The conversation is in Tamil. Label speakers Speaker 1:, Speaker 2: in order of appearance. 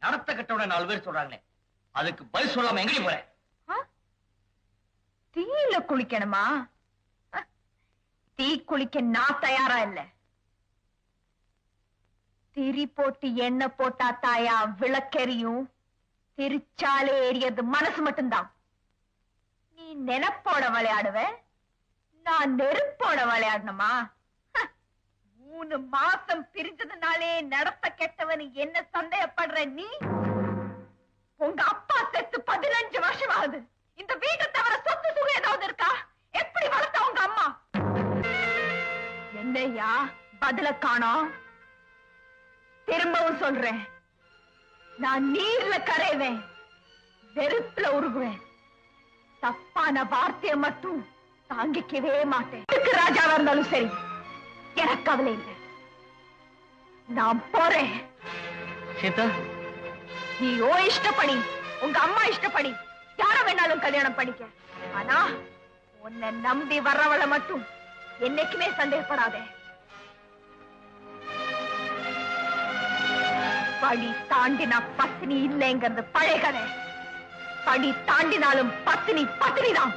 Speaker 1: நடத்த கட்டவன 4 பேர் சொல்றாங்களே, அதுக்கு பதில் சொல்லாம எங்கடி போற?
Speaker 2: தீயில குளிக்கணுமா? தீ குளிக்க நான் தயாரா இல்ல. திரி போட்டு எண்ணெய் போட்டா தாயா விளக்கெரியும், திருச்சாலே ஏறியது மனசு மட்டும்தான். நீ நெனப்போட விளையாடுவ, நான் நெருப்போட விளையாடணுமா? 3 மாசம் பிரிஞ்சதுனாலே நடத்த கெட்டவனு என்ன சந்தேகப்படுற நீ? உங்க அப்பா செத்து 15 வருஷம் ஆகுது. இந்த வீட்டை தவிர சொத்து சுகம் ஏதாவது இருக்கா? எப்படி வளர்த்த உங்க அம்மா? என்னையா பதில காணோம்? திரும்பவும் சொல்றேன், நான் நீர்ல கரைவேன், வெறுப்புல உருகுவேன். தப்பான வார்த்தையை மட்டும் தாங்கிக்கவே மாட்டேன். ராஜாவா இருந்தாலும் சரி, எனக்கு கவலை இல்லை. நான் போறேன்.
Speaker 1: சீதா,
Speaker 2: நீ இஷ்டப்படி, உங்க அம்மா இஷ்டப்படி யார வேணாலும் கல்யாணம் பண்ணிக்க. ஆனா உன்னை நம்பி வர்றவளை மட்டும் என்னைக்குமே சந்தேகப்படாதே. படி தாண்டினா பத்தினி இல்லைங்கிறது பழைய கதை. படி தாண்டினாலும் பத்தினி பத்தினிதான்.